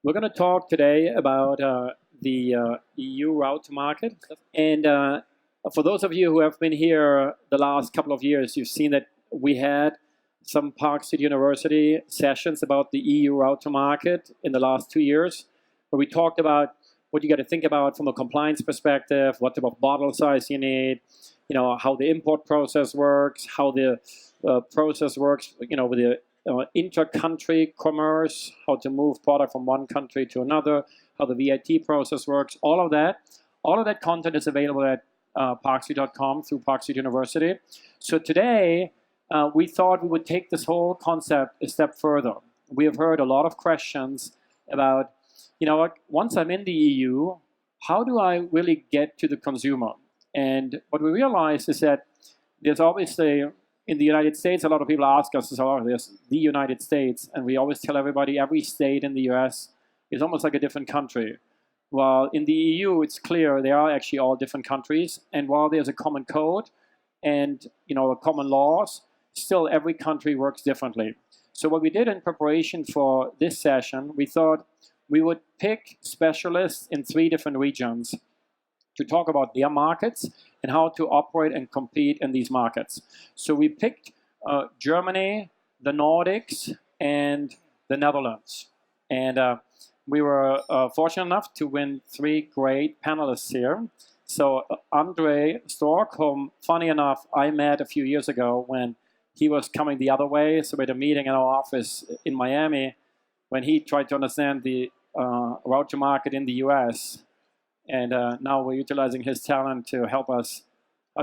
We're going to talk today about the EU route to market. And for those of you who have been here the last couple of years, you've seen that we had some Park City University sessions about the EU route to market in the last 2 years, where we talked about what you got to think about from a compliance perspective, what type of bottle size you need, how the import process works, how the process works, with the inter-country commerce, how to move product from one country to another, how the VAT process works, all of that content is available at parkcity.com through Park City University. So today, we thought we would take this whole concept a step further. We have heard a lot of questions about, once I'm in the EU, how do I really get to the consumer? And what we realized is that there's obviously, in the United States, a lot of people ask us, there's the United States, and we always tell everybody every state in the US is almost like a different country. While in the EU, it's clear they are actually all different countries, and while there's a common code and common laws, still every country works differently. So what we did in preparation for this session, we thought we would pick specialists in 3 different regions to talk about their markets and how to operate and compete in these markets. So we picked Germany, the Nordics, and the Netherlands. And we were fortunate enough to win 3 great panelists here. So Andre Stork, whom, funny enough, I met a few years ago when he was coming the other way. So we had a meeting in our office in Miami when he tried to understand the route to market in the US. And now we're utilizing his talent to help us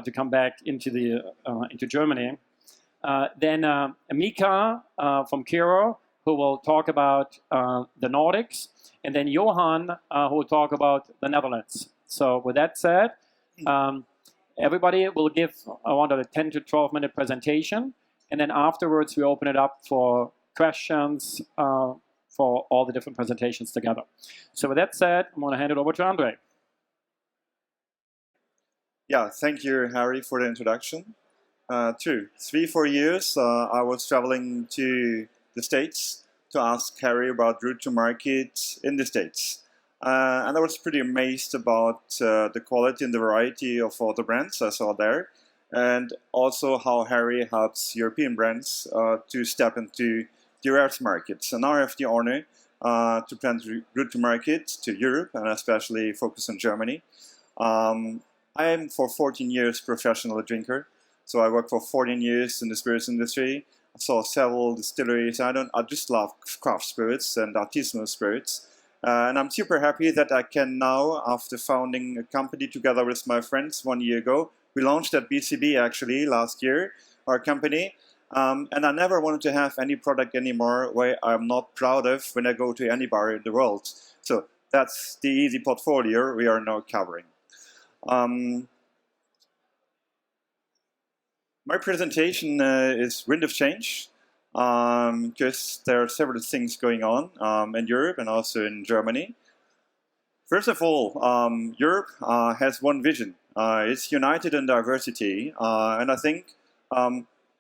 to come back into Germany. Then Miika from Kyro, who will talk about the Nordics, and then Johan, who will talk about the Netherlands. So with that said, everybody will give around a 10 to 12 minute presentation, and then afterwards we open it up for questions for all the different presentations together. So with that said, I'm going to hand it over to Andre. Yeah, thank you, Harry, for the introduction. True, 3-4 years I was traveling to the States to ask Harry about route to market in the States. And I was pretty amazed about the quality and the variety of all the brands I saw there, and also how Harry helps European brands to step into the US markets. And now I have the honor to plan route to market to Europe, and especially focus on Germany. I am for 14 years professional drinker, so I worked for 14 years in the spirits industry. I saw several distilleries. I just love craft spirits and artisanal spirits, and I'm super happy that I can now, after founding a company together with my friends 1 year ago, we launched at BCB actually last year, our company, and I never wanted to have any product anymore where I'm not proud of when I go to any bar in the world. So that's the easy portfolio we are now covering. My presentation is Wind of Change, because there are several things going on in Europe and also in Germany. First of all, Europe has one vision. It's united in diversity, and I think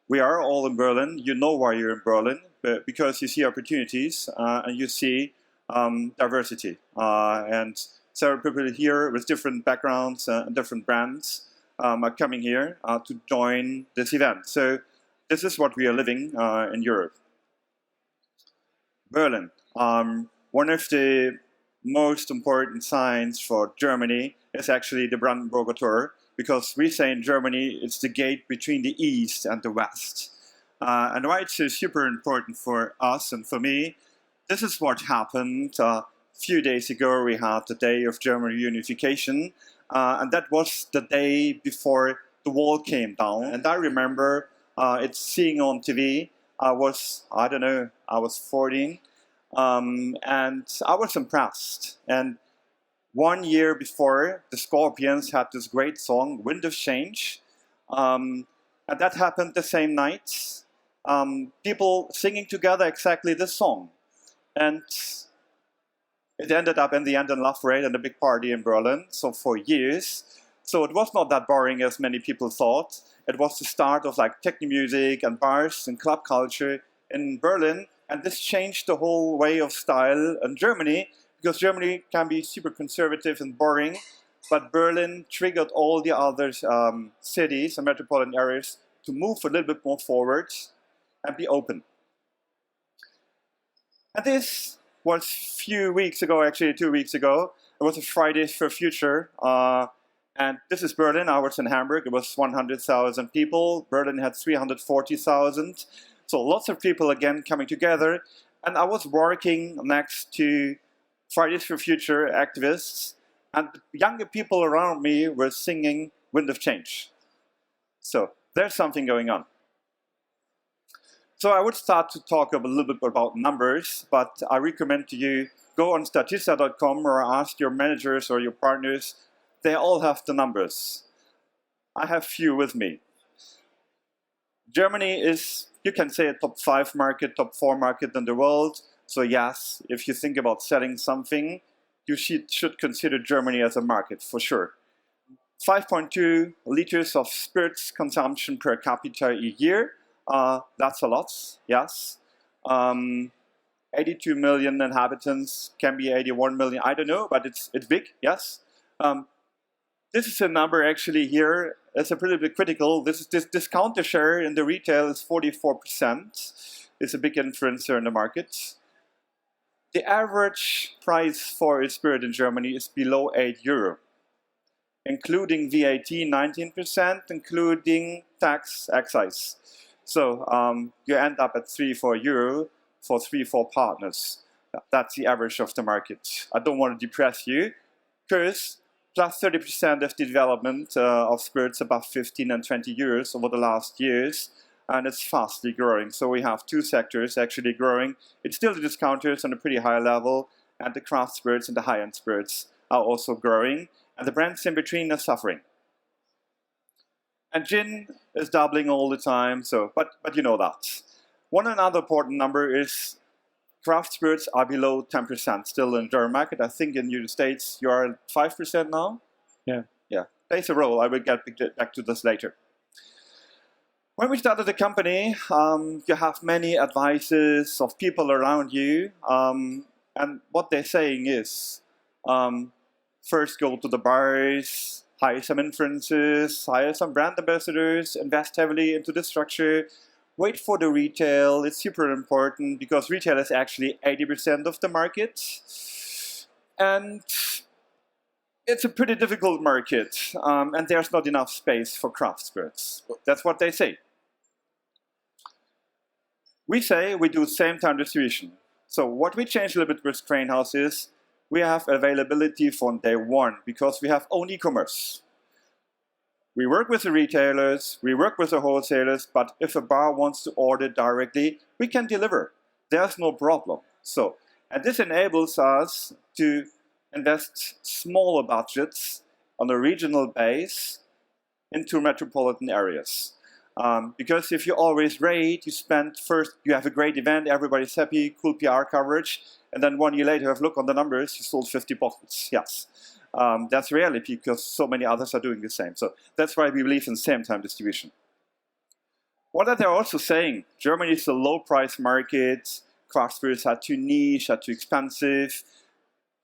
we are all in Berlin. You know why you're in Berlin, but because you see opportunities and you see diversity. And several people here with different backgrounds and different brands are coming here to join this event. So this is what we are living in Europe. Berlin. One of the most important signs for Germany is actually the Brandenburger Tor, because we say in Germany it's the gate between the East and the West. And why it's super important for us and for me, this is what happened. A few days ago we had the Day of German Unification, and that was the day before the wall came down. And I remember it's seeing on TV. I was 14, and I was impressed. And 1 year before, the Scorpions had this great song, Wind of Change, and that happened the same night. People singing together exactly this song. And it ended up in the end in Love Parade and a big party in Berlin, so for years. So it was not that boring as many people thought. It was the start of like techno music and bars and club culture in Berlin, And this changed the whole way of style in Germany, because Germany can be super conservative and boring, but Berlin triggered all the other cities and metropolitan areas to move a little bit more forward and be open. And this was a few weeks ago, actually 2 weeks ago. It was a Fridays for Future. And this is Berlin. I was in Hamburg. It was 100,000 people. Berlin had 340,000. So lots of people again coming together. And I was working next to Fridays for Future activists. And younger people around me were singing Wind of Change. So there's something going on. So I would start to talk a little bit about numbers, but I recommend to you go on statista.com or ask your managers or your partners. They all have the numbers. I have few with me. Germany is, you can say, a top 5 market, top 4 market in the world. So yes, if you think about selling something, you should consider Germany as a market for sure. 5.2 liters of spirits consumption per capita a year. That's a lot, yes. 82 million inhabitants, can be 81 million, I don't know, but it's big, yes. This is a number actually here, it's a pretty bit critical. This discounter share in the retail is 44%. It's a big influencer in the market. The average price for a spirit in Germany is below €8. Including VAT 19%, including tax, excise. So you end up at €3-4 for 3-4 partners. That's the average of the market. I don't want to depress you, because plus 30% of the development of spirits above 15 and 20 euros over the last years, and it's fastly growing. So we have two sectors actually growing. It's still the discounters on a pretty high level, and the craft spirits and the high-end spirits are also growing, and the brands in between are suffering. And gin is doubling all the time, so but you know that. One another important number is craft spirits are below 10% still in the German market. I think in the United States you are at 5% now. Yeah. Yeah, plays a role. I will get back to this later. When we started the company, you have many advices of people around you, and what they're saying is, first go to the bars, hire some influencers, hire some brand ambassadors, invest heavily into the structure, wait for the retail. It's super important because retail is actually 80% of the market. And it's a pretty difficult market, and there's not enough space for craft spirits. That's what they say. We say we do same-time distribution. So what we changed a little bit with Cranehouse is we have availability from day one because we have own e-commerce. We work with the retailers, we work with the wholesalers, but if a bar wants to order directly, we can deliver. There's no problem. So, and this enables us to invest smaller budgets on a regional base into metropolitan areas. Because if you always rate, you spend first, you have a great event, everybody's happy, cool PR coverage, and then 1 year later, have a look on the numbers, you sold 50 bottles. Yes, that's reality because so many others are doing the same. So that's why we believe in same-time distribution. What are they also saying? Germany is a low-price market. Craft spirits are too niche, are too expensive.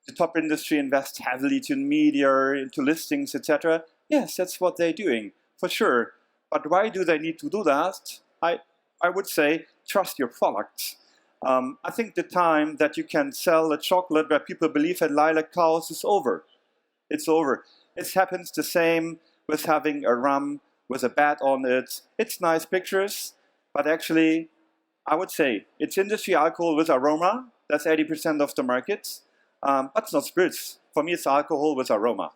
The top industry invests heavily to media, into listings, etc. Yes, that's what they're doing, for sure. But why do they need to do that? I would say, trust your product. I think the time that you can sell a chocolate where people believe in lilac cows is over. It's over. It happens the same with having a rum with a bat on it. It's nice pictures, but actually, I would say it's industry alcohol with aroma. That's 80% of the market. But it's not spirits. For me, it's alcohol with aroma.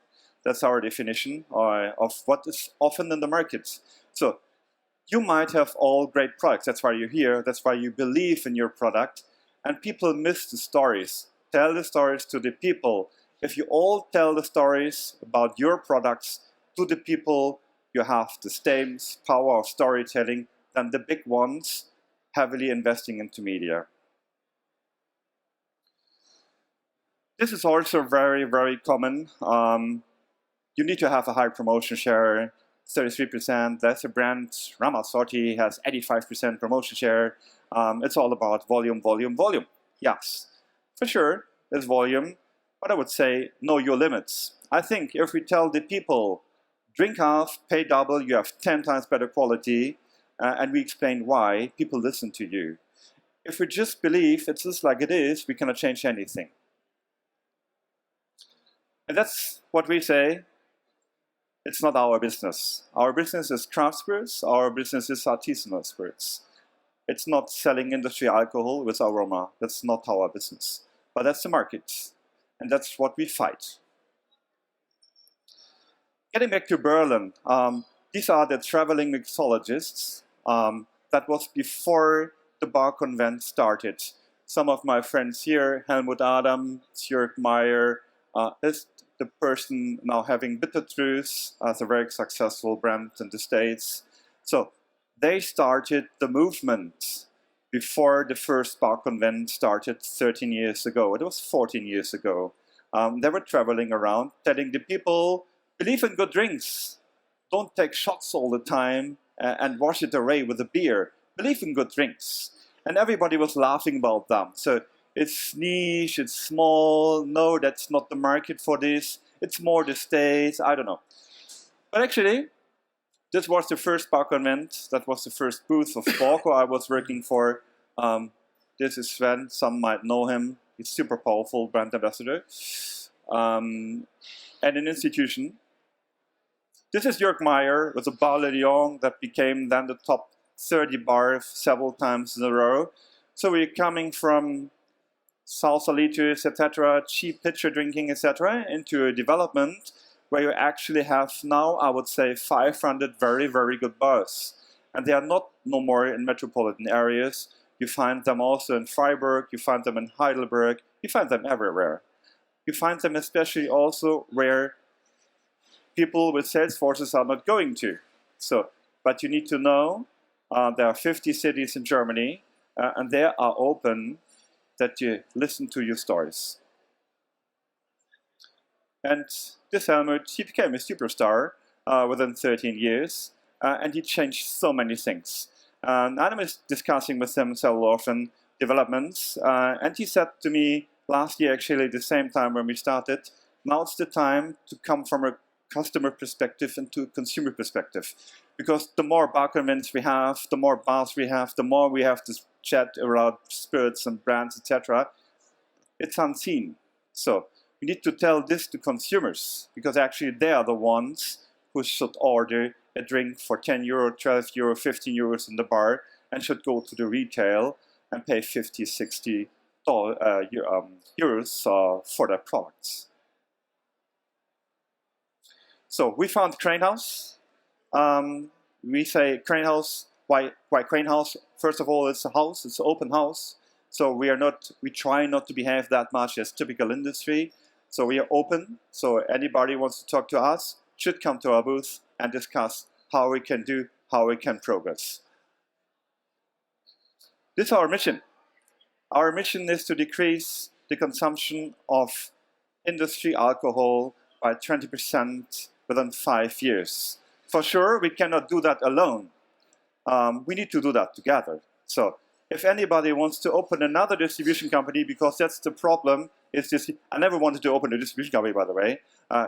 That's our definition of what is often in the market. So you might have all great products. That's why you're here. That's why you believe in your product. And people miss the stories. Tell the stories to the people. If you all tell the stories about your products to the people, you have the same power of storytelling than the big ones heavily investing into media. This is also very, very common. You need to have a high promotion share. 33%. There's a brand, Ramazzotti, has 85% promotion share. It's all about volume, volume, volume. Yes, for sure, there's volume, but I would say know your limits. I think if we tell the people, drink half, pay double, you have 10 times better quality, and we explain why, people listen to you. If we just believe it's just like it is, we cannot change anything. And that's what we say. It's not our business. Our business is craft spirits. Our business is artisanal spirits. It's not selling industry alcohol with aroma. That's not our business. But that's the market. And that's what we fight. Getting back to Berlin, these are the traveling mixologists. That was before the bar Convent started. Some of my friends here, Helmut Adam, Jörg Meyer, is the person now having Bitter Truth as a very successful brand in the States. So they started the movement before the first bar Convent started 13 years ago. It was 14 years ago. They were traveling around telling the people, believe in good drinks. Don't take shots all the time and wash it away with a beer. Believe in good drinks. And everybody was laughing about them. So it's niche, it's small, no, that's not the market for this, it's more the States, I don't know. But actually, this was the first bar Convent, that was the first booth of Borco I was working for. This is Sven, some might know him, he's super powerful brand ambassador. And an institution. This is Jörg Meyer with a Bar Le Lion that became then the top 30 bar several times in a row. So we're coming from salsa liters, etc., cheap pitcher drinking, etc., into a development where you actually have now, I would say, 500 very, very good bars. And they are not no more in metropolitan areas. You find them also in Freiburg, you find them in Heidelberg, you find them everywhere. You find them especially also where people with sales forces are not going to. So, but you need to know there are 50 cities in Germany, and they are open that you listen to your stories. And this Helmut, he became a superstar within 13 years, and he changed so many things. And I was discussing with him several often developments, and he said to me last year, actually the same time when we started, now it's the time to come from a customer perspective into a consumer perspective. Because the more bar convents we have, the more bars we have, the more we have to chat about spirits and brands, etc. It's unseen. So we need to tell this to consumers, because actually they are the ones who should order a drink for 10 euro, 12 euro, 15 euros in the bar, and should go to the retail and pay 50, 60 euros for their products. So we found Cranehouse. We say Cranehouse. Why Cranehouse? First of all, it's a house. It's an open house. So we try not to behave that much as typical industry. So we are open. So anybody wants to talk to us should come to our booth and discuss how we can do, how we can progress. This is our mission. Our mission is to decrease the consumption of industry alcohol by 20% within 5 years. For sure, we cannot do that alone. We need to do that together. So if anybody wants to open another distribution company, because that's the problem, is this, I never wanted to open a distribution company, by the way.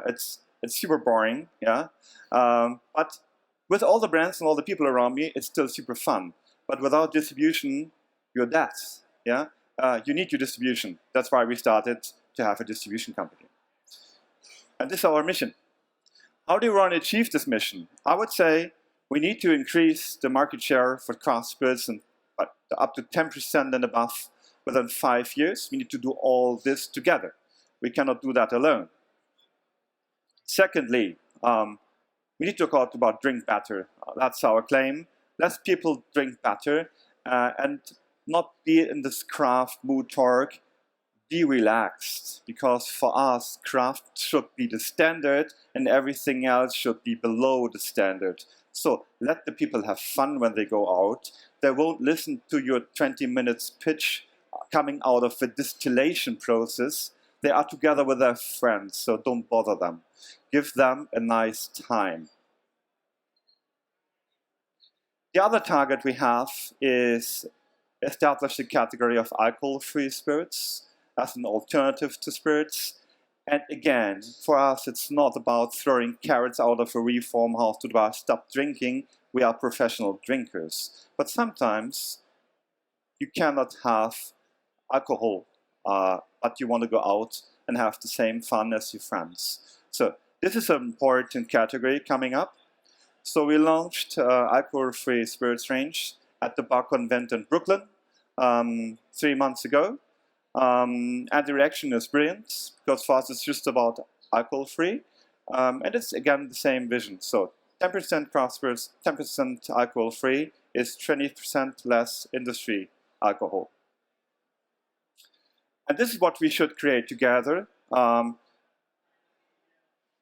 It's super boring, yeah. But with all the brands and all the people around me, it's still super fun. But without distribution, you're dead, yeah. You need your distribution. That's why we started to have a distribution company. And this is our mission. How do we want to achieve this mission? I would say we need to increase the market share for craft spirits and up to 10% and above within 5 years. We need to do all this together. We cannot do that alone. Secondly, we need to talk about drink better. That's our claim. Less people drink better and not be in this craft mood talk. Be relaxed, because for us, craft should be the standard and everything else should be below the standard. So let the people have fun when they go out. They won't listen to your 20 minutes pitch coming out of a distillation process. They are together with their friends, so don't bother them. Give them a nice time. The other target we have is establish the category of alcohol-free spirits as an alternative to spirits. And again, for us, it's not about throwing carrots out of a reform house to the stop drinking. We are professional drinkers. But sometimes you cannot have alcohol, but you want to go out and have the same fun as your friends. So this is an important category coming up. So we launched alcohol-free spirits range at the bar Convent in Brooklyn 3 months ago. And the reaction is brilliant, because for us it's just about alcohol-free. And it's again the same vision. So 10% craft spirits, 10% alcohol-free is 20% less industry alcohol. And this is what we should create together.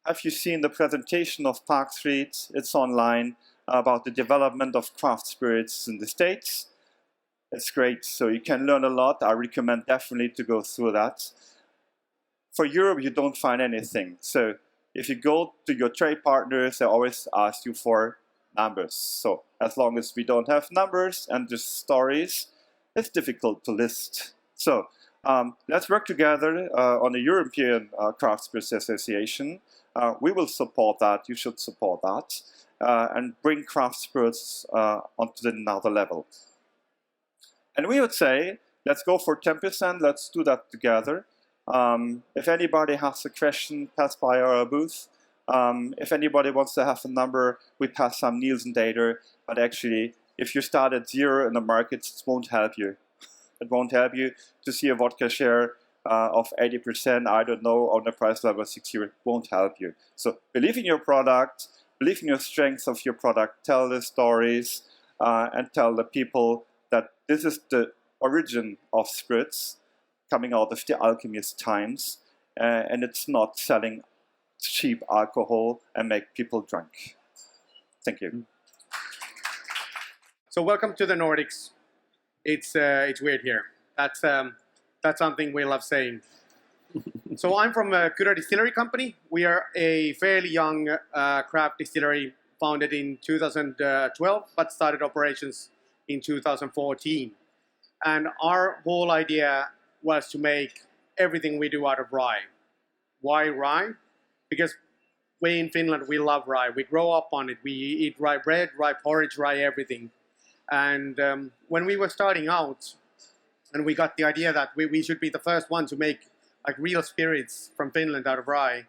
Have you seen the presentation of Park Street? It's online, about the development of craft spirits in the States. It's great, so you can learn a lot. I recommend definitely to go through that. For Europe, you don't find anything. So if you go to your trade partners, they always ask you for numbers. So as long as we don't have numbers and just stories, it's difficult to list. So let's work together on a European Craft Spirits Association. We will support that, you should support that, and bring craft spirits onto another level. And we would say, let's go for 10%, let's do that together. If anybody has a question, pass by our booth. If anybody wants to have a number, we pass some Nielsen data, but actually, if you start at 0 in the market, it won't help you. It won't help you to see a vodka share of 80%, I don't know, on the price level 60, it won't help you. So believe in your product, believe in your strengths of your product, tell the stories, and tell the people that this is the origin of spirits coming out of the alchemist times, and it's not selling cheap alcohol and make people drunk. Thank you. So welcome to the Nordics. It's weird here. That's something we love saying. So I'm from Kyro Distillery Company. We are a fairly young craft distillery founded in 2012, but started operations in 2014. And our whole idea was to make everything we do out of rye. Why rye? Because we in Finland, we love rye. We grow up on it. We eat rye bread, rye porridge, rye everything. And when we were starting out, and we got the idea that we should be the first one to make like real spirits from Finland out of rye,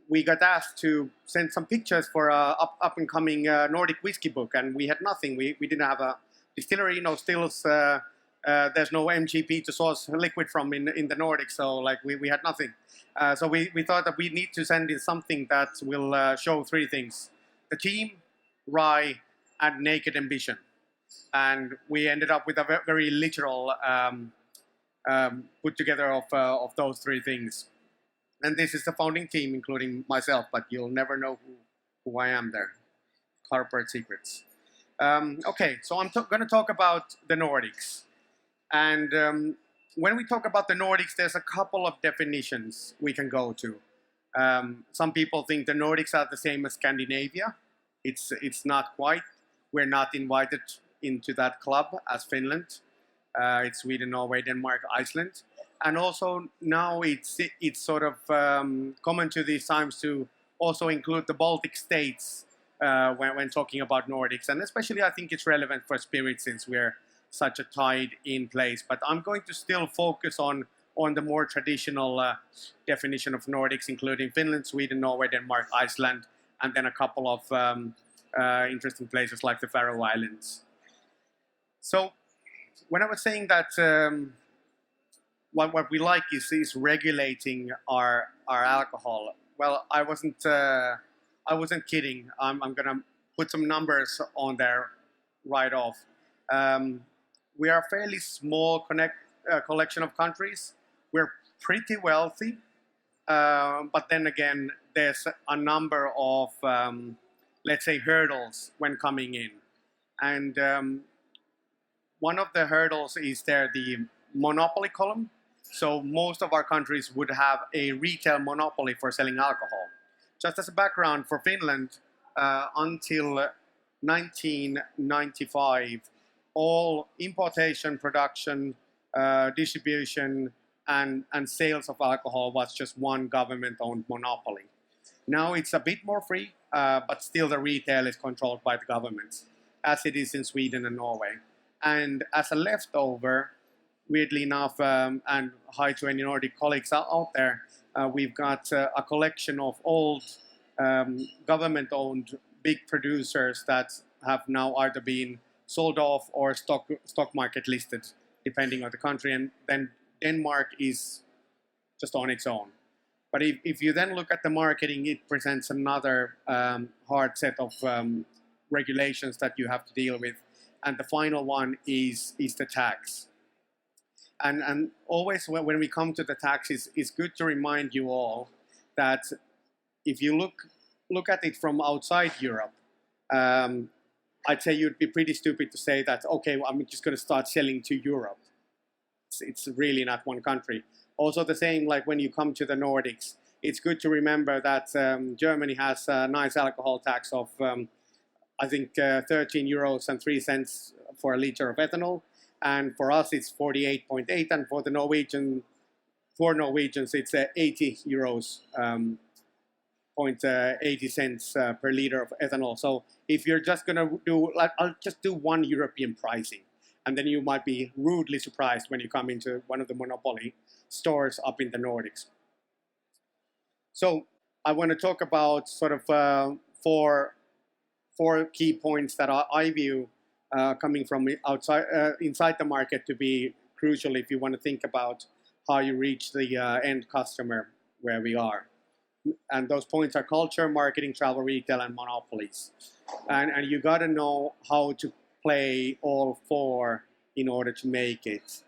we got asked to send some pictures for a up and coming Nordic whiskey book, and we had nothing. We didn't have a distillery, no stills. There's no MGP to source liquid from in the Nordics, so like we had nothing. So we thought that we need to send in something that will show three things: the team, rye, and naked ambition. And we ended up with a very literal put together of those three things. And this is the founding team, including myself, but you'll never know who I am there. Corporate secrets. Okay, so I'm going to talk about the Nordics. And when we talk about the Nordics, there's a couple of definitions we can go to. Some people think the Nordics are the same as Scandinavia. It's not quite. We're not invited into that club as Finland. It's Sweden, Norway, Denmark, Iceland. And also now it's sort of common to these times to also include the Baltic states when talking about Nordics. And especially I think it's relevant for spirits since we're such a tied-in place. But I'm going to still focus on the more traditional definition of Nordics, including Finland, Sweden, Norway, Denmark, Iceland, and then a couple of interesting places like the Faroe Islands. So when I was saying that what we like is regulating our alcohol, well, I wasn't kidding. I'm gonna put some numbers on there right off. We are a fairly small collection of countries. We're pretty wealthy, but then again, there's a number of let's say hurdles when coming in, and one of the hurdles is the monopoly column. So most of our countries would have a retail monopoly for selling alcohol. Just as a background for Finland, until 1995, all importation, production, distribution, and sales of alcohol was just one government-owned monopoly. Now it's a bit more free, but still the retail is controlled by the governments, as it is in Sweden and Norway. And as a leftover, weirdly enough, and hi to any Nordic colleagues out there, we've got a collection of old government-owned big producers that have now either been sold off or stock market listed, depending on the country. And then Denmark is just on its own. But if you then look at the marketing, it presents another hard set of regulations that you have to deal with. And the final one is the tax. And always when we come to the taxes, it's good to remind you all that if you look at it from outside Europe, I'd say you'd be pretty stupid to say that, okay, well, I'm just going to start selling to Europe. It's really not one country. Also the same, like when you come to the Nordics, it's good to remember that Germany has a nice alcohol tax of, I think, 13 euros and 3 cents for a liter of ethanol. And for us, it's 48.8. And for Norwegians, it's 80 euros, 0.80 cents per liter of ethanol. So if you're just going to do, like, I'll just do one European pricing. And then you might be rudely surprised when you come into one of the monopoly stores up in the Nordics. So I want to talk about sort of four key points that I view coming from outside, inside the market to be crucial if you want to think about how you reach the end customer where we are. And those points are culture, marketing, travel, retail, and monopolies. And you got to know how to play all four in order to make it.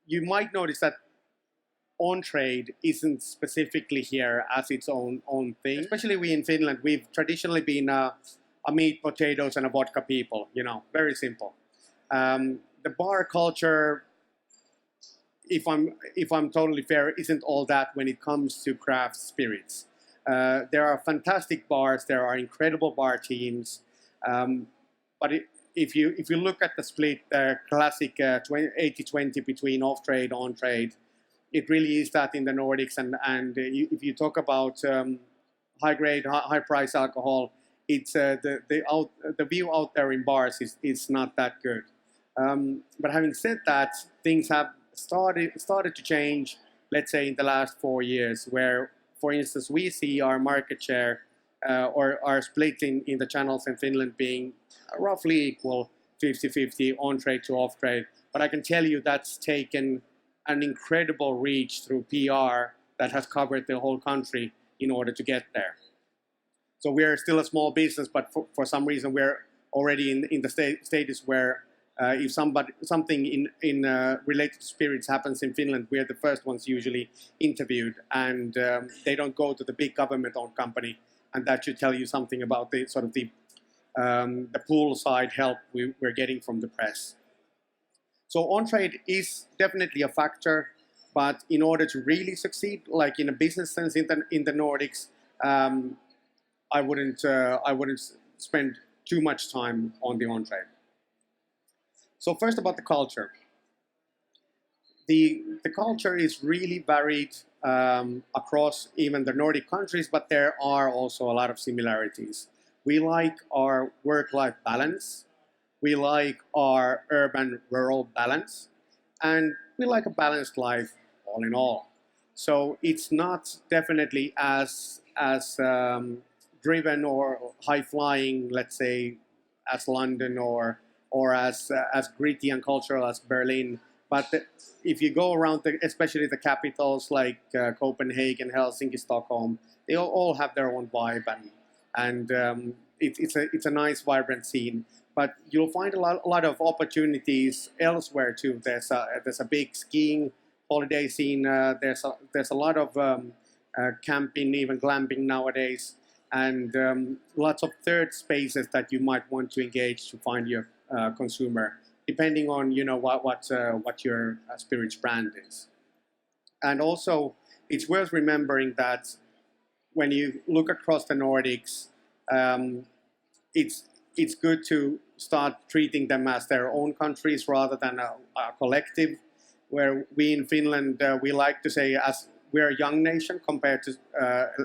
You might notice that on-trade isn't specifically here as its own thing. Especially we in Finland, we've traditionally been a meat, potatoes, and a vodka people. You know, very simple. The bar culture, if I'm totally fair, isn't all that when it comes to craft spirits. There are fantastic bars, there are incredible bar teams, but if you look at the split, the classic 80-20 between off-trade, on-trade, it really is that in the Nordics. And if you talk about high-grade, high-price alcohol, it's the view out there in bars is not that good. But having said that, things have started to change, let's say, in the last 4 years, where, for instance, we see our market share or our split in the channels in Finland being roughly equal, 50-50 on-trade to off-trade. But I can tell you that's taken an incredible reach through PR that has covered the whole country in order to get there. So we're still a small business, but for some reason we're already in the status where if something in related to spirits happens in Finland, we're the first ones usually interviewed, and they don't go to the big government-owned company, and that should tell you something about the sort of the poolside help we're getting from the press. So on-trade is definitely a factor, but in order to really succeed, like in a business sense in the Nordics, I wouldn't spend too much time on the on-trade. So first about the culture. The culture is really varied across even the Nordic countries, but there are also a lot of similarities. We like our work-life balance. We like our urban-rural balance. And we like a balanced life all in all. So it's not definitely as driven or high-flying, let's say, as London or as gritty and cultural as Berlin. But if you go around, especially the capitals like Copenhagen, Helsinki, Stockholm, they all have their own vibe, and it's a nice, vibrant scene. But you'll find a lot of opportunities elsewhere too. There's a big skiing holiday scene. There's a lot of camping, even glamping nowadays, and lots of third spaces that you might want to engage to find your consumer, depending on what your spirits brand is. And also, it's worth remembering that when you look across the Nordics, it's good to start treating them as their own countries rather than a collective. Where we in Finland, we like to say as we're a young nation compared to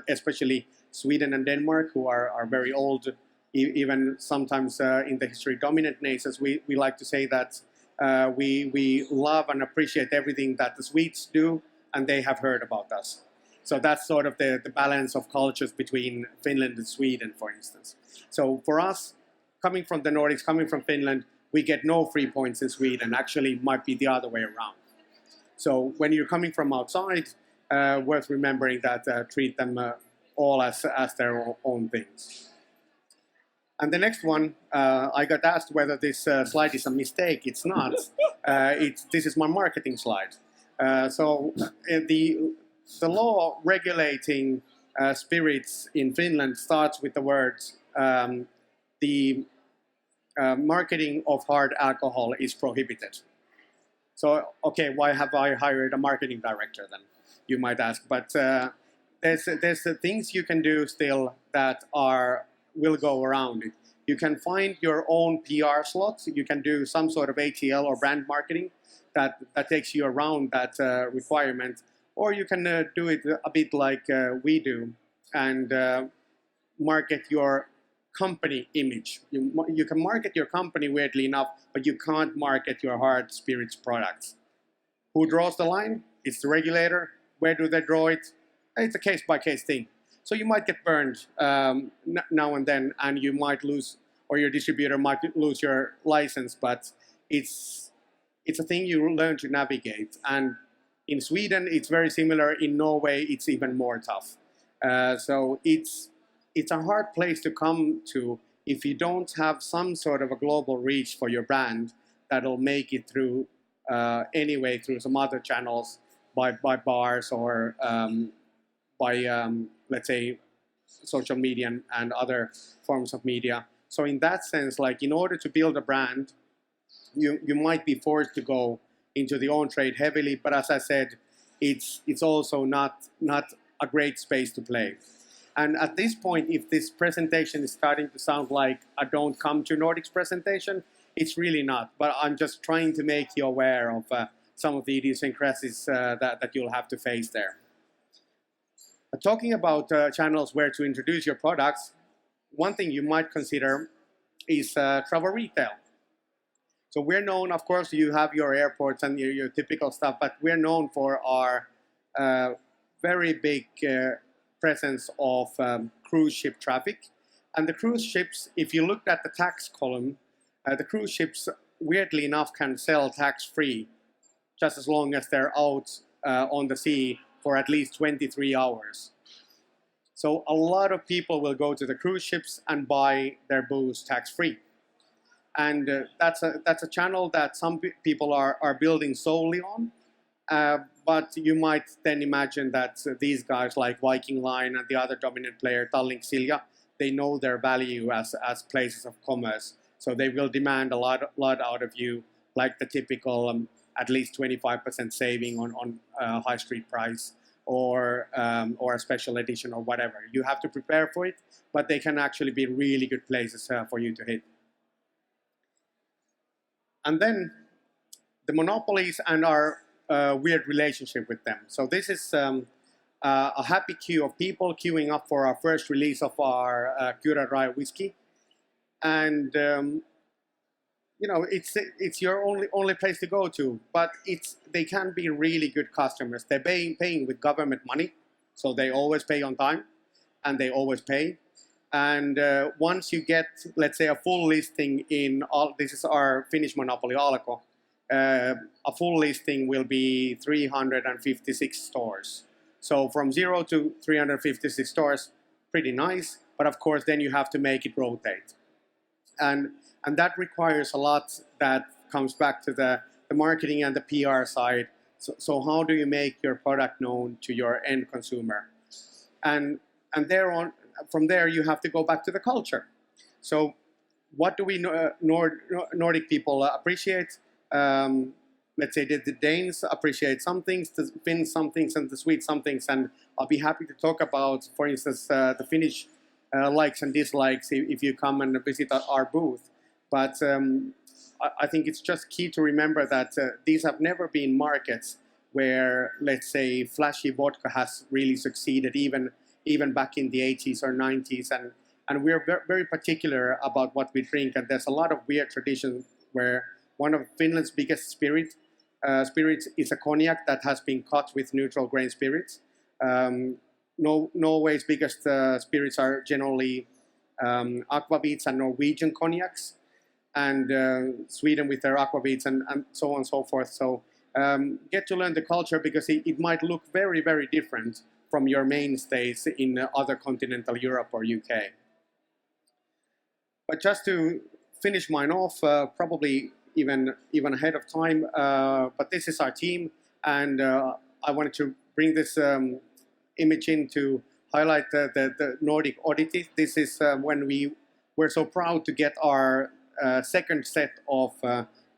especially Sweden and Denmark, who are very old, even sometimes in the history dominant nations. We like to say that we love and appreciate everything that the Swedes do, and they have heard about us. So that's sort of the balance of cultures between Finland and Sweden, for instance. So for us, coming from the Nordics, coming from Finland, we get no free points in Sweden. Actually, it might be the other way around. So when you're coming from outside, worth remembering that treat them all as their own things. And the next one, I got asked whether this slide is a mistake. It's not. This is my marketing slide. So the law regulating spirits in Finland starts with the words, the marketing of hard alcohol is prohibited. So, okay, why have I hired a marketing director then, you might ask. But there's things you can do still that will go around it. You can find your own PR slots. You can do some sort of ATL or brand marketing that takes you around that requirement. Or you can do it a bit like we do and market your company image. You can market your company, weirdly enough, but you can't market your hard spirits products. Who draws the line? It's the regulator. Where do they draw it? It's a case-by-case thing. So you might get burned now and then, and you might lose, or your distributor might lose your license, but it's a thing you learn to navigate. And in Sweden, it's very similar. In Norway, it's even more tough. So it's a hard place to come to if you don't have some sort of a global reach for your brand that'll make it through anyway through some other channels by bars or by let's say social media and other forms of media. So in that sense, like in order to build a brand, you might be forced to go into the on-trade heavily, but as I said, it's also not a great space to play. And at this point, if this presentation is starting to sound like a don't come to Nordics presentation, it's really not. But I'm just trying to make you aware of some of the idiosyncrasies that you'll have to face there. Talking about channels where to introduce your products, one thing you might consider is travel retail. So we're known, of course, you have your airports and your typical stuff, but we're known for our very big presence of cruise ship traffic. And the cruise ships, if you looked at the tax column, the cruise ships, weirdly enough, can sell tax-free just as long as they're out on the sea for at least 23 hours. So a lot of people will go to the cruise ships and buy their booze tax-free. And that's a channel that some people are building solely on. But you might then imagine that these guys like Viking Line and the other dominant player, Tallink Silja, they know their value as places of commerce. So they will demand a lot out of you, like the typical at least 25% saving on high street price or a special edition or whatever. You have to prepare for it, but they can actually be really good places for you to hit. And then the monopolies and our weird relationship with them. So this is a happy queue of people queuing up for our first release of our Kyro rye whiskey. And you know, it's your only place to go to, but they can be really good customers. They're paying with government money, so they always pay on time, and they always pay. And once you get, let's say, a full listing in all, this is our Finnish monopoly Alko, a full listing will be 356 stores. So from 0 to 356 stores, pretty nice, but of course then you have to make it rotate. And that requires a lot that comes back to the marketing and the PR side. So how do you make your product known to your end consumer? And from there you have to go back to the culture. So what do we Nordic people appreciate? Let's say that the Danes appreciate some things, the Finns some things, and the Swedes some things. And I'll be happy to talk about, for instance, the Finnish likes and dislikes if you come and visit our booth. But I think it's just key to remember that these have never been markets where, let's say, flashy vodka has really succeeded, even back in the 80s or 90s. And we're very particular about what we drink. And there's a lot of weird traditions where one of Finland's biggest spirits is a cognac that has been cut with neutral grain spirits. Norway's biggest spirits are generally aquavits and Norwegian cognacs, and Sweden with their aquavits and so on and so forth. So get to learn the culture, because it might look very, very different from your mainstays in other continental Europe or UK. But just to finish mine off, probably even ahead of time, but this is our team, and I wanted to bring this image in to highlight the Nordic oddity. This is when we were so proud to get our second set of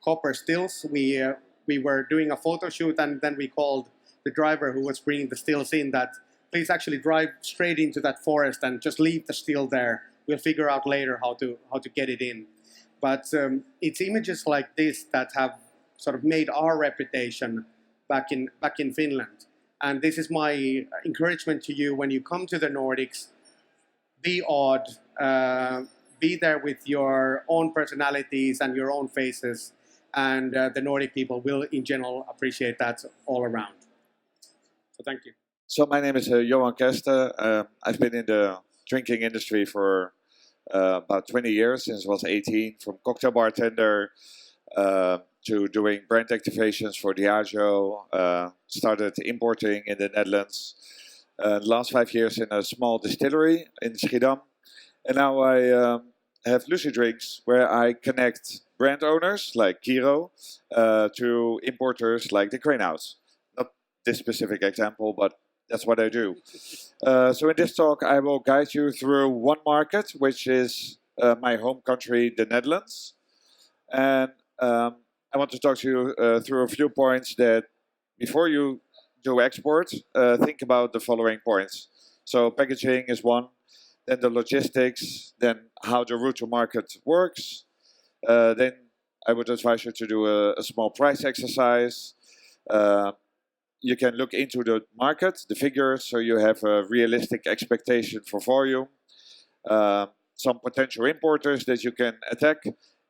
copper stills. We were doing a photo shoot, and then we called the driver who was bringing the stills in that please actually drive straight into that forest and just leave the still there. We'll figure out later how to get it in. But it's images like this that have sort of made our reputation back in Finland. And this is my encouragement to you when you come to the Nordics. Be odd, be there with your own personalities and your own faces, and the Nordic people will, in general, appreciate that all around. So thank you. So my name is Johan Kersten. I've been in the drinking industry for about 20 years, since I was 18, from cocktail bartender to doing brand activations for Diageo. Started importing in the Netherlands. The last 5 years in a small distillery in Schiedam. And now I have Lucie drinks, where I connect brand owners like Kyro to importers like the Cranehouse. Not this specific example, but that's what I do. So in this talk, I will guide you through one market, which is my home country, the Netherlands. And I want to talk to you through a few points that before you do export, think about the following points. So packaging is one, then the logistics, then how the route to market works. Then I would advise you to do a small price exercise. You can look into the market, the figures, so you have a realistic expectation for volume. Some potential importers that you can attack,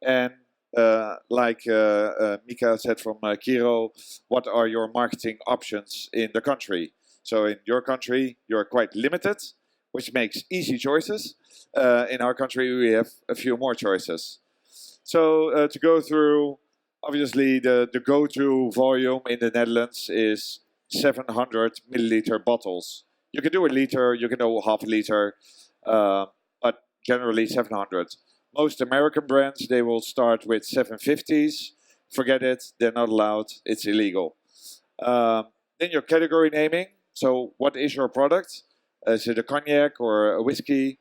and like Miika said from Kyro, what are your marketing options in the country? So in your country, you're quite limited, which makes easy choices. In our country, we have a few more choices. So to go through, obviously the go-to volume in the Netherlands is 700 milliliter bottles. You can do a liter, you can do half a liter, but generally 700. Most American brands, they will start with 750s. Forget it, they're not allowed, it's illegal. Then your category naming. So what is your product? Is it a cognac or a whiskey?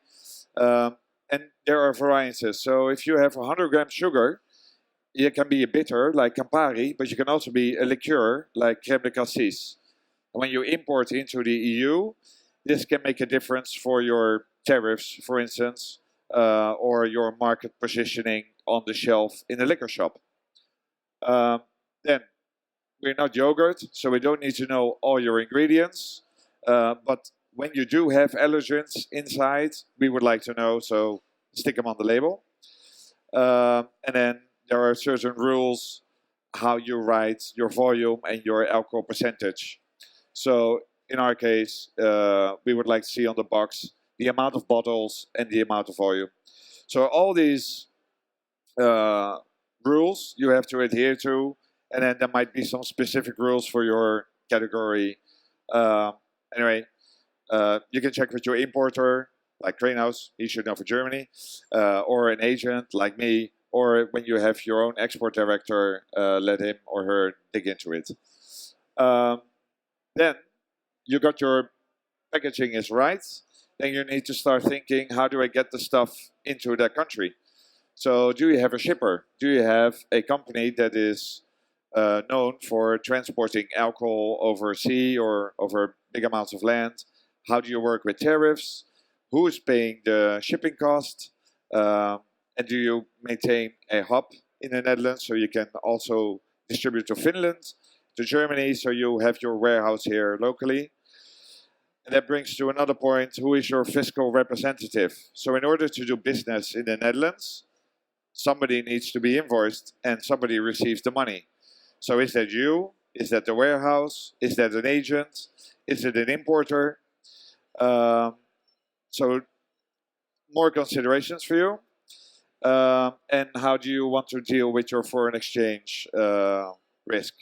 And there are varieties. So if you have 100 grams sugar, it can be a bitter like Campari, but you can also be a liqueur like crème de cassis. And when you import into the EU, this can make a difference for your tariffs, for instance, or your market positioning on the shelf in a liquor shop. Then, we're not yogurt, so we don't need to know all your ingredients. But when you do have allergens inside, we would like to know, so stick them on the label. And then there are certain rules how you write your volume and your alcohol percentage. So in our case, we would like to see on the box the amount of bottles and the amount of volume. So all these rules you have to adhere to, and then there might be some specific rules for your category. Anyway, you can check with your importer, like Cranehouse, he should know for Germany, or an agent like me, or when you have your own export director, let him or her dig into it. Then you got your packaging is right. Then you need to start thinking, how do I get the stuff into that country? So do you have a shipper? Do you have a company that is known for transporting alcohol over sea or over big amounts of land? How do you work with tariffs? who is paying the shipping cost, and do you maintain a hub in the Netherlands so you can also distribute to Finland, to Germany, so you have your warehouse here locally. And that brings to another point, who is your fiscal representative? So in order to do business in the Netherlands, somebody needs to be invoiced and somebody receives the money. So is that you? Is that the warehouse? Is that an agent? Is it an importer? So more considerations for you. And how do you want to deal with your foreign exchange risk?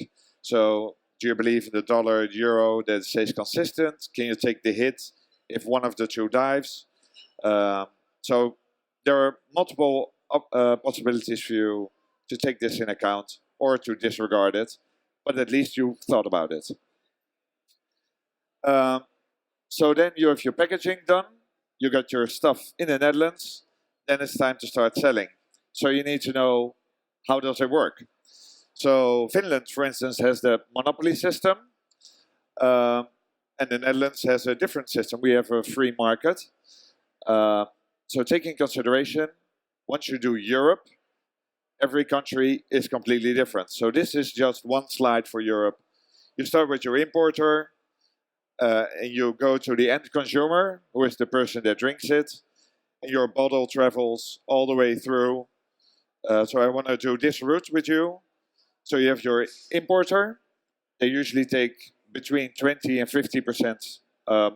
So do you believe in the dollar, euro that stays consistent? Can you take the hit if one of the two dives? So there are multiple possibilities for you to take this in account or to disregard it, but at least you've thought about it. So then you have your packaging done, you got your stuff in the Netherlands, then it's time to start selling. So you need to know, how does it work? So Finland, for instance, has the monopoly system, and the Netherlands has a different system. We have a free market. So taking consideration, once you do Europe, every country is completely different. So this is just one slide for Europe. You start with your importer, and you go to the end consumer, who is the person that drinks it, and your bottle travels all the way through. So I want to do this route with you. So you have your importer. They usually take between 20 and 50%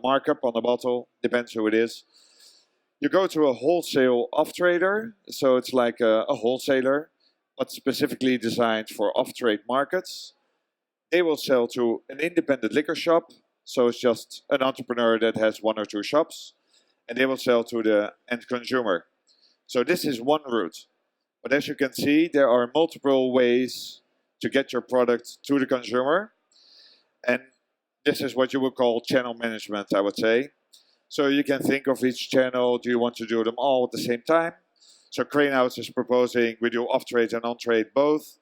markup on the bottle, depends who it is. You go to a wholesale off-trader, so it's like a wholesaler, but specifically designed for off-trade markets. They will sell to an independent liquor shop, so it's just an entrepreneur that has 1 or 2 shops, and they will sell to the end consumer. So this is one route. But as you can see, there are multiple ways to get your product to the consumer. And this is what you would call channel management, I would say. So you can think of each channel. Do you want to do them all at the same time? So Cranehouse is proposing we do off-trade and on-trade both.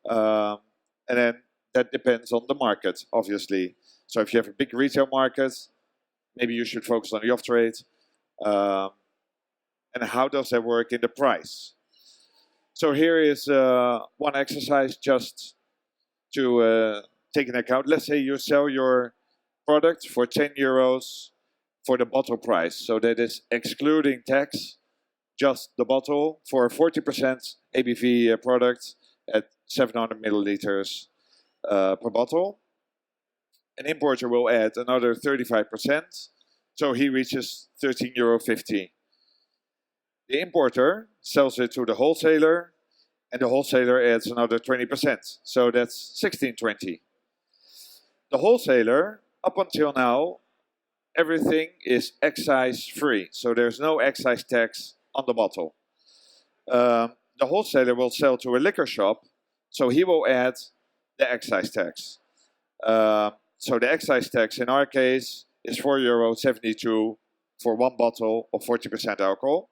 And then that depends on the market, obviously. So if you have a big retail market, maybe you should focus on the off-trade. And how does that work in the price? So here is one exercise just to take into account. Let's say you sell your product for 10 euros for the bottle price. So that is excluding tax, just the bottle for a 40% ABV product at 700 milliliters per bottle. An importer will add another 35%, so he reaches €13.50. The importer sells it to the wholesaler, and the wholesaler adds another 20%, so that's €16.20. The wholesaler, up until now, everything is excise free, so there's no excise tax on the bottle. The wholesaler will sell to a liquor shop, so he will add the excise tax. So the excise tax in our case is €4.72 for one bottle of 40% alcohol.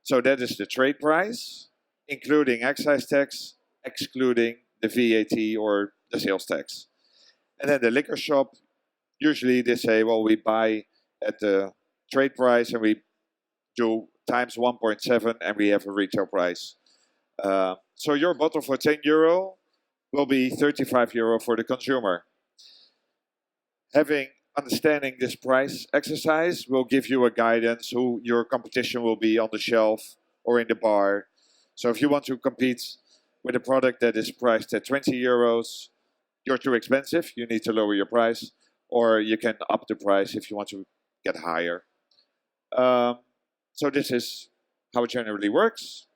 So that is the trade price, including excise tax, excluding the VAT or the sales tax. And then the liquor shop, usually they say, well, we buy at the trade price and we do times 1.7 and we have a retail price. So your bottle for €10 will be €35 for the consumer. Understanding this price exercise will give you a guidance who your competition will be on the shelf or in the bar. So if you want to compete with a product that is priced at €20, you're too expensive, you need to lower your price, or you can up the price if you want to get higher. So this is how it generally works.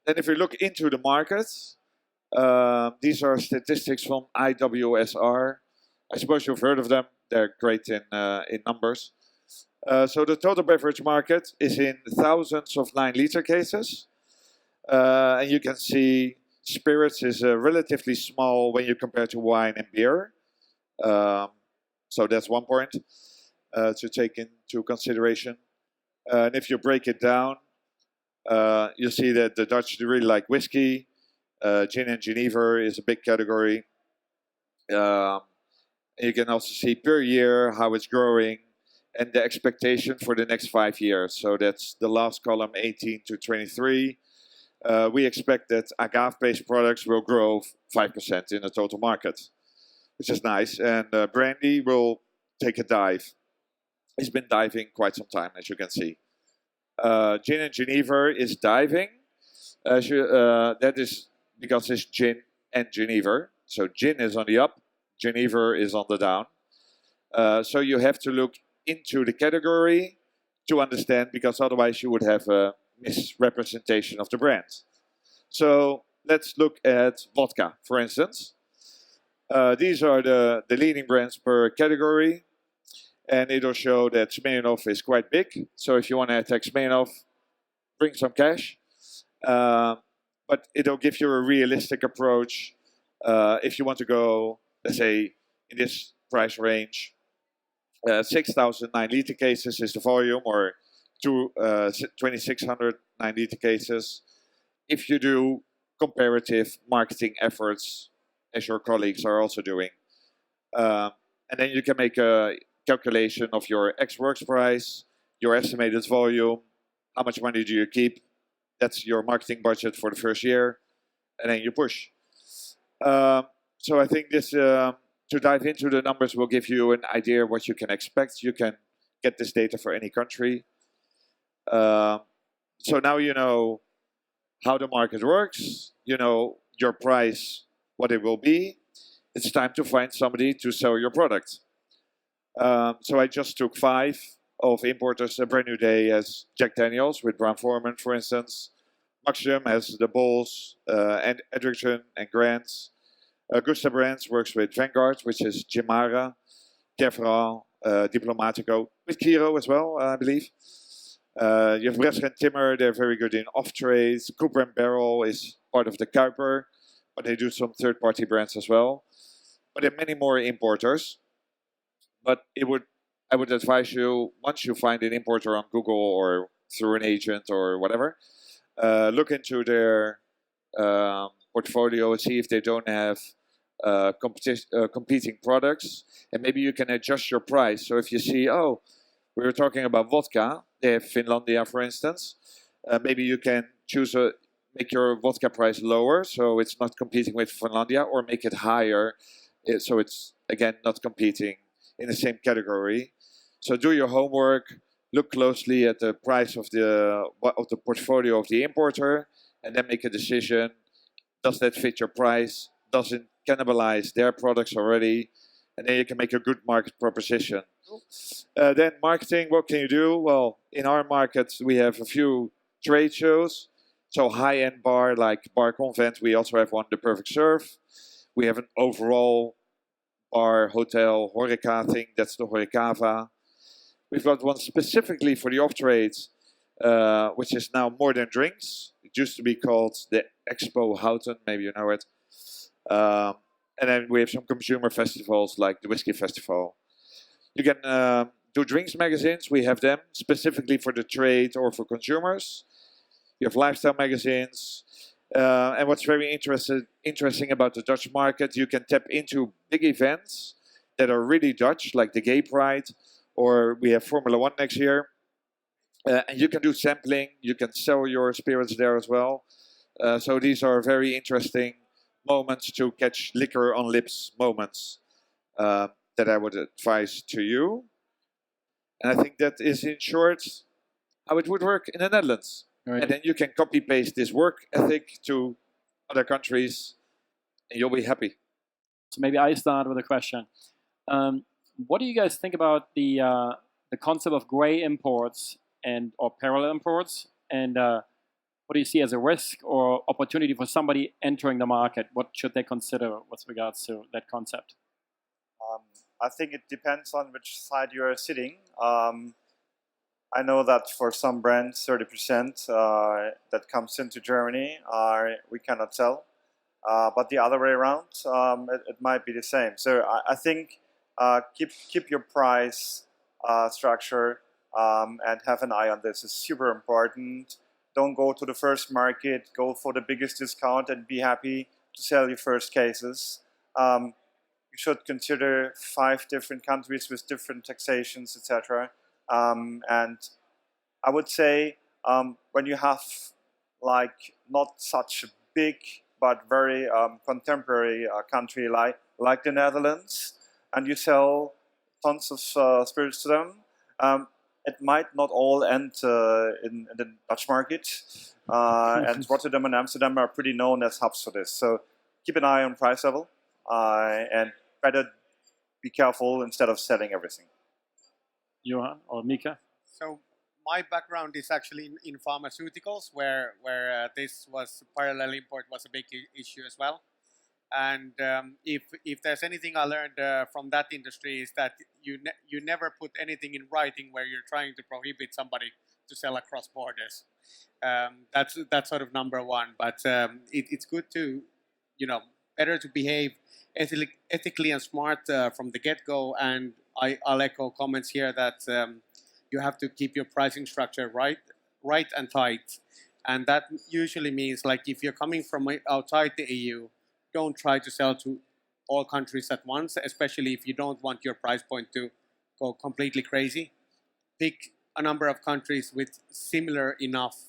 Then if we look into the market, these are statistics from IWSR. I suppose you've heard of them. They're great in numbers. So the total beverage market is in thousands of 9-liter cases. And you can see spirits is relatively small when you compare to wine and beer. So that's one point to take into consideration. And if you break it down, you'll see that the Dutch really like whiskey. Gin and Geneva is a big category. You can also see per year how it's growing. and the expectation for the next 5 years. So that's the last column, 18 to 23. We expect that agave-based products will grow 5% in the total market, which is nice. And brandy will take a dive. It's been diving quite some time, as you can see. Gin and Genever is diving. That is because it's gin and Genever. So gin is on the up, Genever is on the down. So you have to look into the category to understand, because otherwise you would have a misrepresentation of the brand. So let's look at vodka, for instance. These are the leading brands per category. And it'll show that Smirnoff is quite big. So if you want to attack Smirnoff, bring some cash. But it'll give you a realistic approach. If you want to go, let's say, in this price range, 6,000 9-liter cases is the volume, or 2,600 9-liter cases. If you do comparative marketing efforts, as your colleagues are also doing. And then you can make a calculation of your ex-works price, your estimated volume, how much money do you keep. That's your marketing budget for the first year, and then you push. So I think this, to dive into the numbers, will give you an idea of what you can expect. You can get this data for any country. So now you know how the market works, you know your price, what it will be. It's time to find somebody to sell your product. So I just took 5 of importers. A Brand New Day as Jack Daniels with Brown-Forman, for instance. Maxim has the Bulls, and Edgerton and Grants. Gusta Brands works with Vanguard, which is Jimara, Kevral, Diplomatico, with Kyro as well, I believe. You have Brescher and Timmer, they're very good in off-trades. Cooper and Barrel is part of the Kuiper, but they do some third-party brands as well. But there are many more importers. But I would advise you, once you find an importer on Google or through an agent or whatever, look into their portfolio and see if they don't have competing products, and maybe you can adjust your price. So if you see, oh, we were talking about vodka, they have Finlandia, for instance, maybe you can make your vodka price lower, so it's not competing with Finlandia, or make it higher, so it's, again, not competing in the same category. So do your homework, look closely at the price of the portfolio of the importer, and then make a decision. Does that fit your price? Does it cannibalize their products already? And then you can make a good market proposition. Then marketing, what can you do? Well, in our markets, we have a few trade shows. So high-end bar like Bar Convent, we also have one, The Perfect Serve. We have an overall bar, hotel, Horeca thing, that's the Horecava. We've got one specifically for the off-trades, which is now More Than Drinks. It used to be called the Expo Houten, maybe you know it. And then we have some consumer festivals like the Whiskey Festival. You can do drinks magazines. We have them specifically for the trade or for consumers. You have lifestyle magazines. And what's very interesting about the Dutch market, you can tap into big events that are really Dutch, like the Gay Pride, or we have Formula 1 next year. And you can do sampling, you can sell your spirits there as well. So these are very interesting moments to catch liquor on lips moments that I would advise to you. And I think that is, in short, how it would work in the Netherlands. Right. And then you can copy-paste this work ethic to other countries, and you'll be happy. So maybe I start with a question. What do you guys think about the concept of grey imports or parallel imports? And what do you see as a risk or opportunity for somebody entering the market? What should they consider with regards to that concept? I think it depends on which side you are sitting. I know that for some brands, 30% that comes into Germany we cannot sell. But the other way around, it might be the same. So I think keep your price structure and have an eye on this. It's super important. Don't go to the first market. Go for the biggest discount and be happy to sell your first cases. You should consider 5 different countries with different taxations, etc. And I would say when you have like not such a big but very contemporary country like the Netherlands, and you sell tons of spirits to them, it might not all end in the Dutch market. And Rotterdam and Amsterdam are pretty known as hubs for this. So keep an eye on price level and better be careful instead of selling everything. Johan or Miika? So my background is actually in pharmaceuticals, where this was parallel import was a big issue as well. And if there's anything I learned from that industry is that you never put anything in writing where you're trying to prohibit somebody to sell across borders. That's sort of number one. But it's good to, better to behave ethically and smart from the get-go. And I'll echo comments here that you have to keep your pricing structure right and tight. And that usually means, like, if you're coming from outside the EU, don't try to sell to all countries at once, especially if you don't want your price point to go completely crazy. Pick a number of countries with similar enough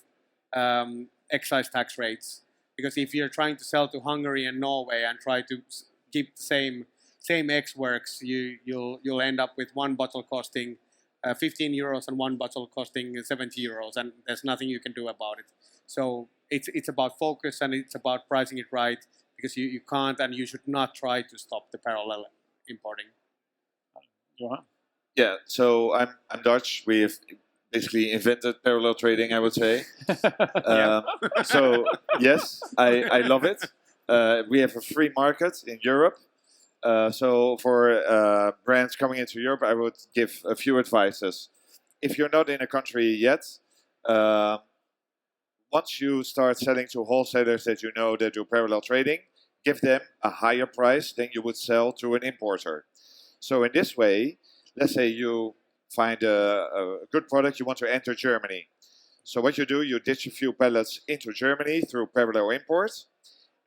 excise tax rates. Because if you're trying to sell to Hungary and Norway and try to keep the same X works, you'll end up with one bottle costing 15 euros and one bottle costing 70 euros, and there's nothing you can do about it. So it's about focus and it's about pricing it right, because you can't and you should not try to stop the parallel importing. Johan? Yeah, so I'm Dutch. We've basically invented parallel trading, I would say. So yes, I love it. We have a free market in Europe. So for brands coming into Europe, I would give a few advices. If you're not in a country yet, once you start selling to wholesalers that you know that do parallel trading, give them a higher price than you would sell to an importer. So in this way, let's say you find a good product, you want to enter Germany. So what you do, you ditch a few pallets into Germany through parallel imports.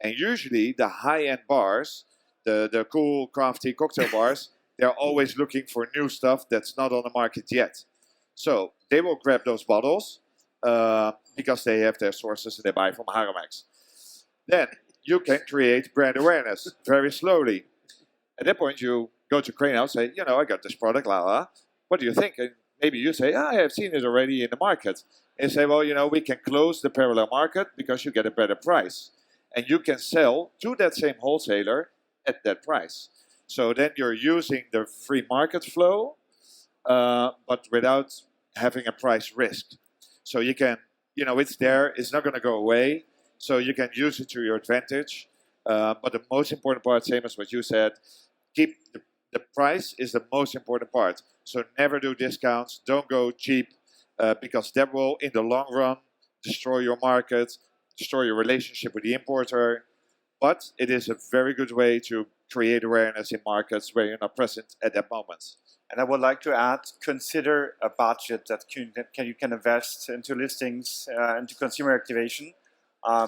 And usually the high-end bars, the cool, crafty cocktail bars, they're always looking for new stuff that's not on the market yet. So they will grab those bottles because they have their sources and they buy from Haramex. Then you can create brand awareness very slowly. At that point, you go to Cranehouse, say, I got this product, what do you think? And maybe you say, I have seen it already in the market. And say, well, we can close the parallel market because you get a better price. And you can sell to that same wholesaler at that price. So then you're using the free market flow, but without having a price risk. So you can, it's there, it's not going to go away. So you can use it to your advantage. But the most important part, same as what you said, keep the price is the most important part. So never do discounts, don't go cheap, because that will, in the long run, destroy your market, destroy your relationship with the importer. But it is a very good way to create awareness in markets where you're not present at that moment. And I would like to add, consider a budget that you can invest into listings, into consumer activation.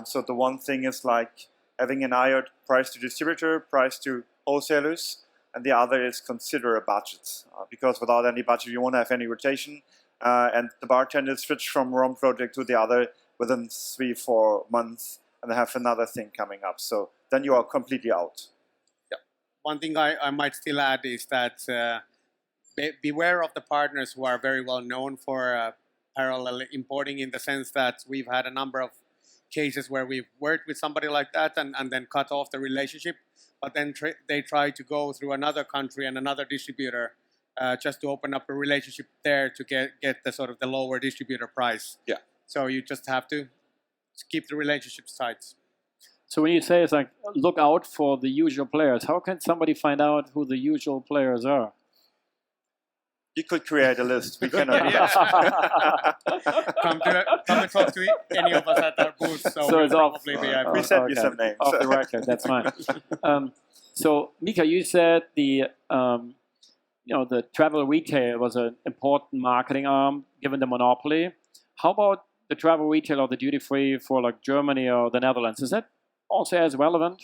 So the one thing is like having an eye on price to distributor, price to wholesalers, and the other is consider a budget. Because without any budget, you won't have any rotation, and the bartenders switch from one project to the other within 3-4 months, and they have another thing coming up. So then you are completely out. Yeah. One thing I might still add is that beware of the partners who are very well known for parallel importing, in the sense that we've had a number of cases where we've worked with somebody like that and then cut off the relationship, but then they try to go through another country and another distributor just to open up a relationship there to get the sort of the lower distributor price. Yeah. So you just have to keep the relationships tight. So when you say it's like, look out for the usual players, how can somebody find out who the usual players are? You could create a list. We cannot do Yeah. that. Come and talk to any of us at our booth. So So we'll it's off. probably be We sent you some names. Off the record, that's fine. So Miika, you said the travel retail was an important marketing arm given the monopoly. How about the travel retail or the duty free for like Germany or the Netherlands? Is that also as relevant?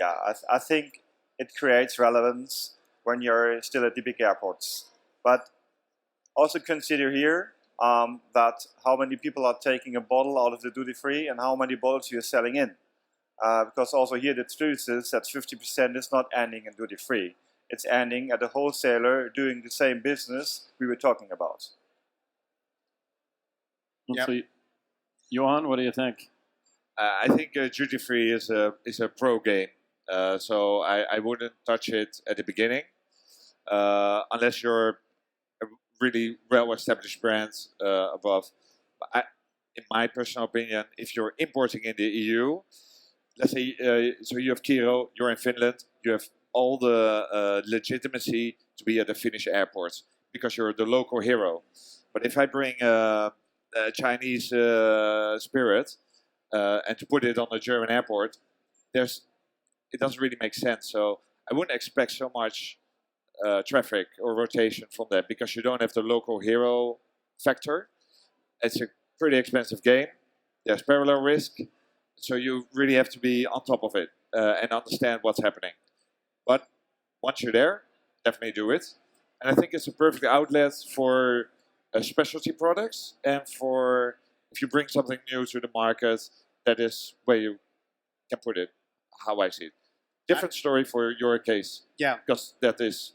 Yeah, I think it creates relevance when you're still at the big airports. But Also consider here that how many people are taking a bottle out of the duty free and how many bottles you're selling in. Because also here the truth is that 50% is not ending in duty free. It's ending at a wholesaler doing the same business we were talking about. Yep. So, Johan, what do you think? I think duty free is a pro game, so I wouldn't touch it at the beginning unless you're a really well-established brand above. In my personal opinion, if you're importing in the EU, let's say so you have Kyro, you're in Finland, you have all the legitimacy to be at the Finnish airports because you're the local hero. But if I bring a Chinese spirit and to put it on a German airport, it doesn't really make sense. So I wouldn't expect so much traffic or rotation from that because you don't have the local hero factor. It's a pretty expensive game. There's parallel risk, so you really have to be on top of it and understand what's happening. But once you're there, definitely do it. And I think it's a perfect outlet for specialty products and for if you bring something new to the market, that is where you can put it, how I see it. Different story for your case. Yeah. Because that is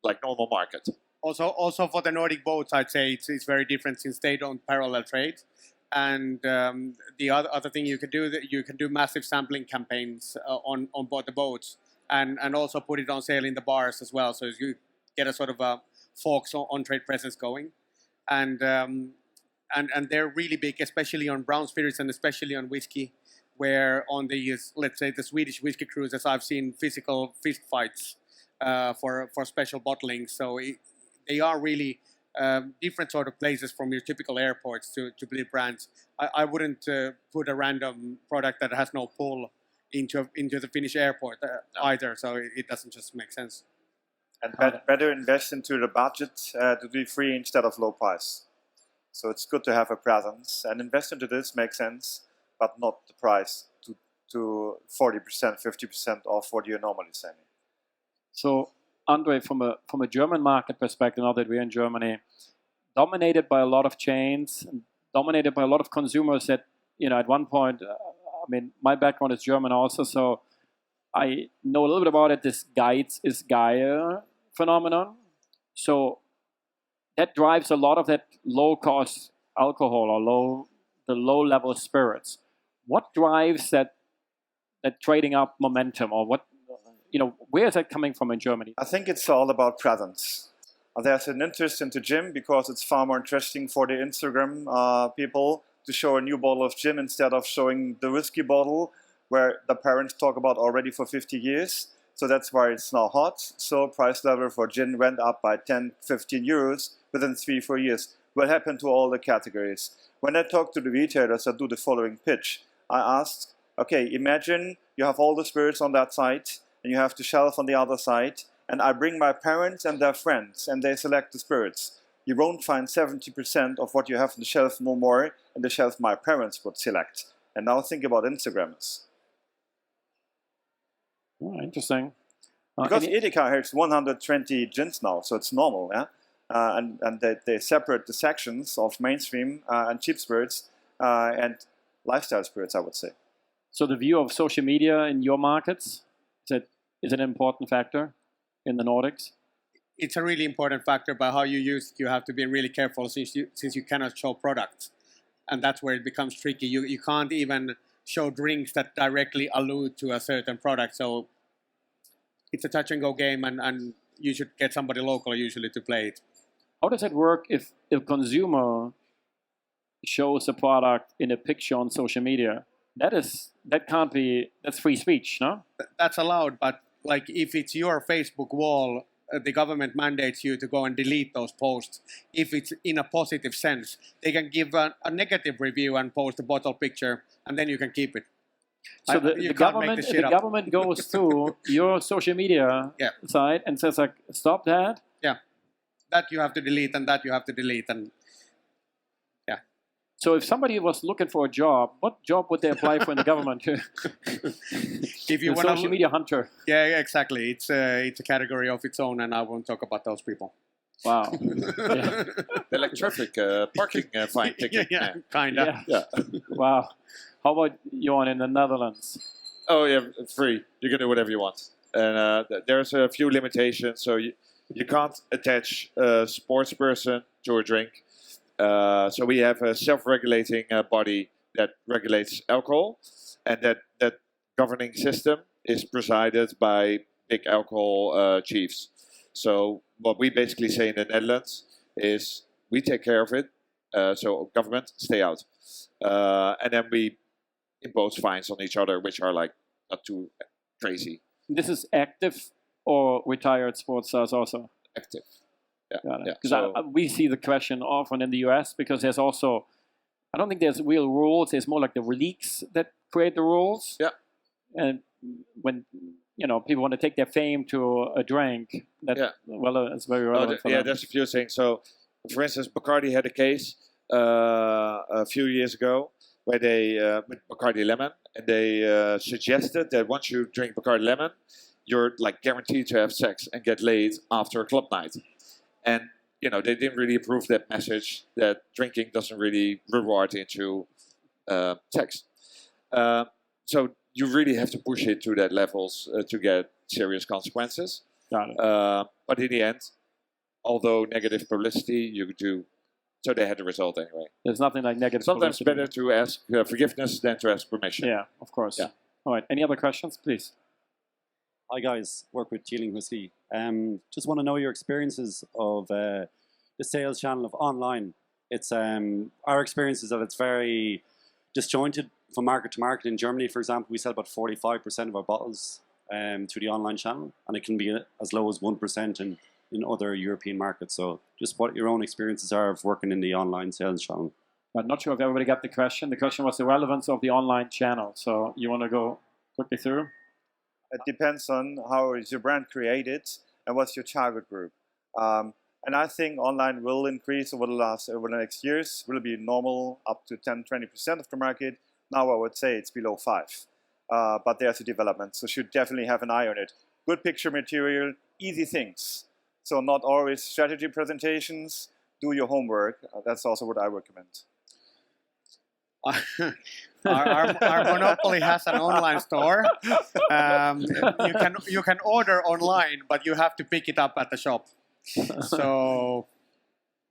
like normal market. Also for the Nordic boats, I'd say it's very different since they don't parallel trade. And the other thing you can do, that you can do massive sampling campaigns on board the boats and also put it on sale in the bars as well. So you get a sort of a folks on trade presence going. And they're really big, especially on brown spirits and especially on whiskey, where on the, let's say, the Swedish whiskey cruises, I've seen physical fist fights for special bottling. So they are really different sort of places from your typical airports to build brands. I wouldn't put a random product that has no pull into the Finnish airport either, so it doesn't just make sense. And better invest into the budget to be free instead of low price. So it's good to have a presence and invest into this makes sense, but not the price to 40%, 50% off what you're normally selling. So, Andre, from a German market perspective, now that we're in Germany, dominated by a lot of chains, dominated by a lot of consumers that, at one point, my background is German also, so I know a little bit about it, this Geiz ist geil phenomenon. So that drives a lot of that low-cost alcohol or the low-level spirits. What drives that trading up momentum, or what, where is that coming from in Germany? I think it's all about presence. There's an interest into gin because it's far more interesting for the Instagram people to show a new bottle of gin instead of showing the whiskey bottle where the parents talk about already for 50 years. So that's why it's now hot. So price level for gin went up by 10, 15 euros within 3-4 years. What happened to all the categories? When I talk to the retailers, I do the following pitch. I asked, okay, imagine you have all the spirits on that side and you have the shelf on the other side, and I bring my parents and their friends and they select the spirits. You won't find 70% of what you have on the shelf no more in the shelf my parents would select. And now think about Instagrammers. Oh, interesting. Because Edeka has 120 gins now, so it's normal, yeah? And they separate the sections of mainstream and cheap spirits and lifestyle spirits, I would say. So the view of social media in your markets, is it an important factor in the Nordics? It's a really important factor, but how you use it, you have to be really careful since you cannot show products. And that's where it becomes tricky. You can't even show drinks that directly allude to a certain product. So it's a touch and go game, and you should get somebody local usually to play it. How does it work if a consumer shows a product in a picture on social media? That's free speech, no? That's allowed, but like if it's your Facebook wall, the government mandates you to go and delete those posts. If it's in a positive sense, they can give a negative review and post a bottle picture, and then you can keep it. So the government goes to your social media site and says like, stop that. Yeah, that you have to delete, and that you have to delete, and yeah. So if somebody was looking for a job, what job would they apply for in the government? If you want social media hunter. Yeah, exactly. It's a category of its own, and I won't talk about those people. Wow. Yeah. Electronic parking fine ticket. Yeah, kind of. Yeah. Yeah. Wow. How about Johan in the Netherlands? Oh yeah, free. You can do whatever you want, and there's a few limitations. So you can't attach a sports person to a drink. So we have a self-regulating body that regulates alcohol, and that governing system is presided by big alcohol chiefs. So what we basically say in the Netherlands is we take care of it. So government, stay out, and then we impose fines on each other, which are like not too crazy. This is active or retired sports stars also? Active. Yeah. Because So, we see the question often in the US because there's also, I don't think there's real rules. It's more like the leagues that create the rules. Yeah. And when people want to take their fame to a drink, that it's very relevant. For them. there's a few things. So, for instance, Bacardi had a case a few years ago where they with Bacardi Lemon, and they suggested that once you drink Bacardi Lemon, you're like guaranteed to have sex and get laid after a club night. And they didn't really approve that message that drinking doesn't really reward into sex. So you really have to push it to that levels to get serious consequences. Got it. But in the end, although negative publicity, you do. So they had the result anyway. There's nothing like negative Sometimes publicity. better to ask forgiveness than to ask permission. Yeah, of course. Yeah. All right. Any other questions, please? Hi guys, work with Teeling Whiskey. Just want to know your experiences of the sales channel of online. It's our experience is that it's very disjointed from market to market. In Germany, for example, we sell about 45% of our bottles through the online channel, and it can be as low as 1% in other European markets. So just what your own experiences are of working in the online sales channel. I'm not sure if everybody got the question. The question was the relevance of the online channel. So you want to go quickly through? It depends on how is your brand created and what's your target group. And I think online will increase over the next years. Will be normal up to 10-20% of the market. Now I would say it's below 5%. But there's a development, so should definitely have an eye on it. Good picture material, easy things. So not always strategy presentations. Do your homework. That's also what I recommend. Our monopoly has an online store. You can order online, but you have to pick it up at the shop. So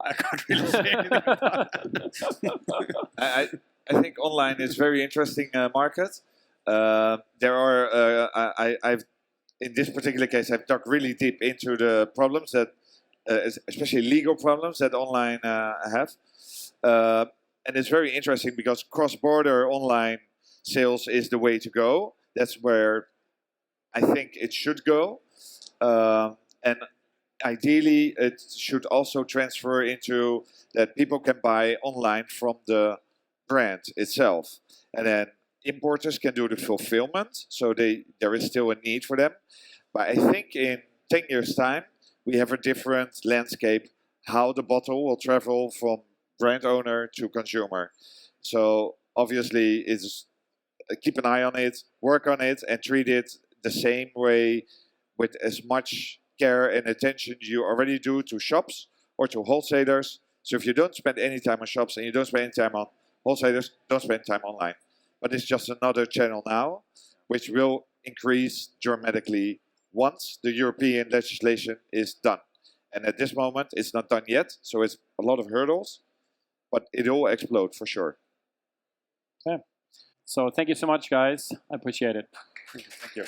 I can't really say anything about that. I think online is very interesting market. There are I've in this particular case I've dug really deep into the problems that especially legal problems that online have. And it's very interesting because cross-border online sales is the way to go. That's where I think it should go. And ideally, it should also transfer into that people can buy online from the brand itself. And then importers can do the fulfillment. So there is still a need for them. But I think in 10 years' time, we have a different landscape, how the bottle will travel from brand owner to consumer. So obviously, keep an eye on it, work on it, and treat it the same way with as much care and attention you already do to shops or to wholesalers. So if you don't spend any time on shops and you don't spend any time on wholesalers, don't spend time online. But it's just another channel now, which will increase dramatically once the European legislation is done. And at this moment, it's not done yet, so it's a lot of hurdles. But it will explode for sure. Okay. So thank you so much, guys. I appreciate it. Thank you.